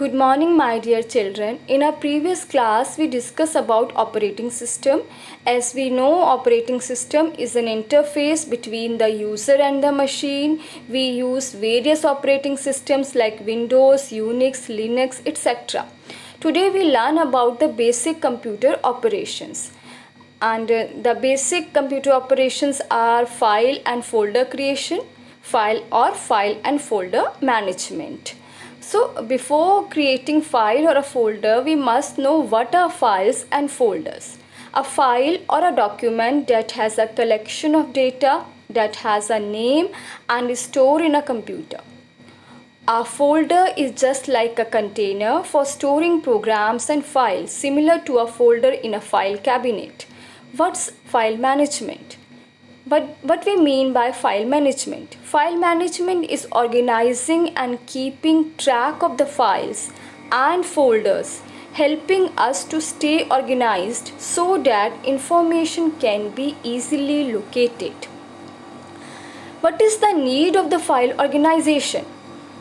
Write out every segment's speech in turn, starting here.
Good morning, my dear children. In our previous class, we discussed about operating system. As we know, operating system is an interface between the user and the machine. We use various operating systems like Windows, Unix, Linux, etc. Today we learn about the basic computer operations. And the basic computer operations are file and folder creation, file and folder management. So before creating file or a folder, we must know what are files and folders. A file or a document that has a collection of data that has a name and is stored in a computer. A folder is just like a container for storing programs and files, similar to a folder in a file cabinet. What's file management? What we mean by file management? File management is organizing and keeping track of the files and folders, helping us to stay organized so that information can be easily located. What is the need of the file organization?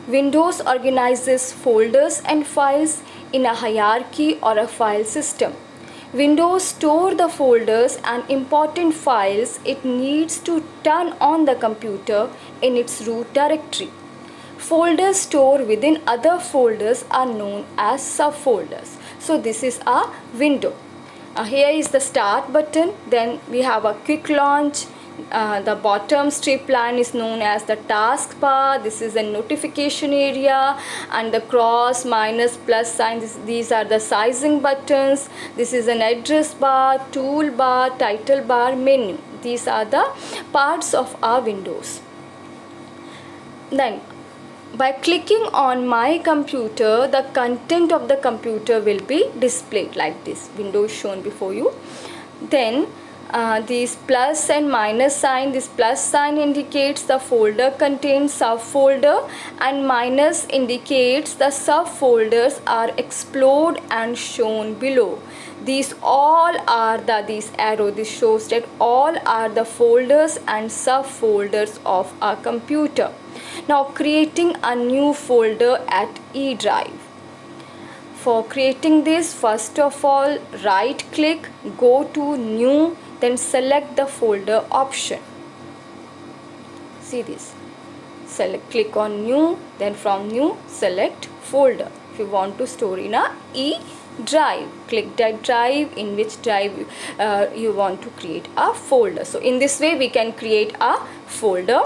Windows organizes folders and files in a hierarchy or a file system. Windows stores the folders and important files it needs to turn on the computer in its root directory. Folders stored within other folders are known as subfolders. So this is a window. Here is the start button. Then we have a quick launch. The bottom strip line is known as the taskbar. This is a notification area, and the cross, minus, plus sign, these are the sizing buttons. This is an address bar, toolbar, title bar, menu. These are the parts of our windows. Then by clicking on my computer, the content of the computer will be displayed like this. Window is shown before you. Then these plus and minus sign, this plus sign indicates the folder contains subfolder, and minus indicates the subfolders are explored and shown below. These all are these arrow, this shows that all are the folders and subfolders of our computer. Now creating a new folder at E drive. For creating this, first of all, right click, go to new, then select the folder option. See this. Click on new, then from new select folder. If you want to store in a E drive, click that drive in which drive you want to create a folder. So in this way we can create a folder.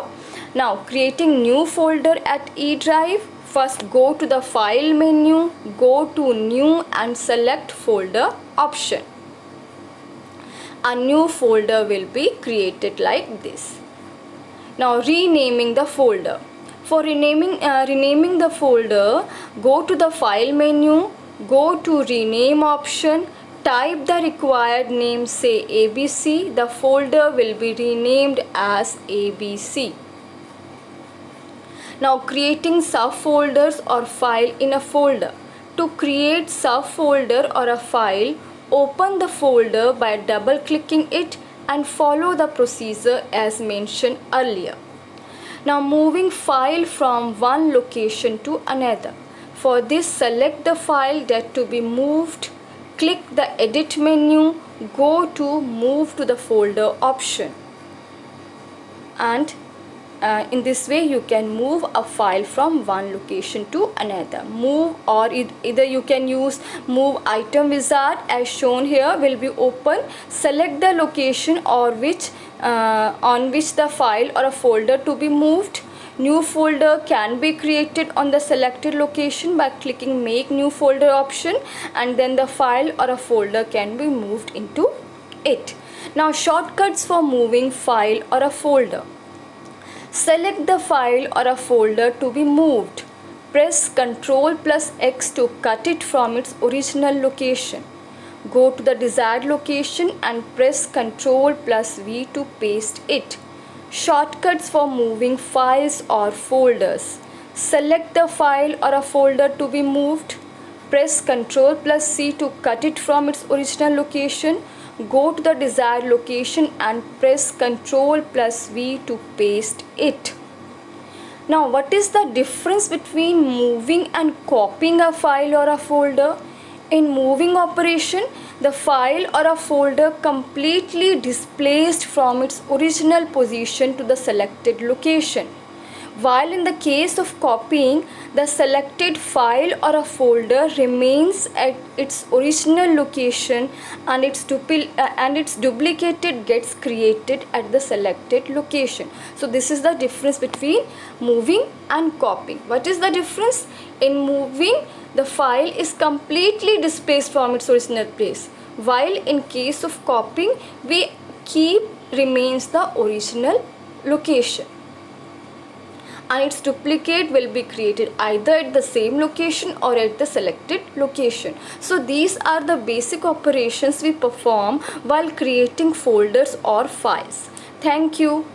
Now creating new folder at E drive. First go to the file menu, go to new and select folder option. A new folder will be created like this. Now renaming the folder. For renaming the folder, go to the file menu, go to rename option, type the required name, say ABC. The folder will be renamed as ABC. Now creating subfolders or file in a folder. To create subfolder or a file, open the folder by double clicking it and follow the procedure as mentioned earlier. Now moving file from one location to another. For this, select the file that to be moved, click the edit menu, go to move to the folder option, and in this way you can move a file from one location to another. Move, or either you can use move item wizard as shown here, will be open. Select the location or on which the file or a folder to be moved. New folder can be created on the selected location by clicking make new folder option, and then the file or a folder can be moved into it. Now shortcuts for moving file or a folder. Select the file or a folder to be moved. Press Ctrl plus X to cut it from its original location. Go to the desired location and press Ctrl plus V to paste it. Shortcuts for moving files or folders. Select the file or a folder to be moved. Press Ctrl plus C to cut it from its original location. Go to the desired location and press Ctrl plus V to paste it. Now, what is the difference between moving and copying a file or a folder? In moving operation, the file or a folder completely displaced from its original position to the selected location. While in the case of copying, the selected file or a folder remains at its original location and its duplicated gets created at the selected location. So this is the difference between moving and copying. What is the difference? In moving, the file is completely displaced from its original place, while in case of copying, we keep remains the original location, and its duplicate will be created either at the same location or at the selected location. So these are the basic operations we perform while creating folders or files. Thank you.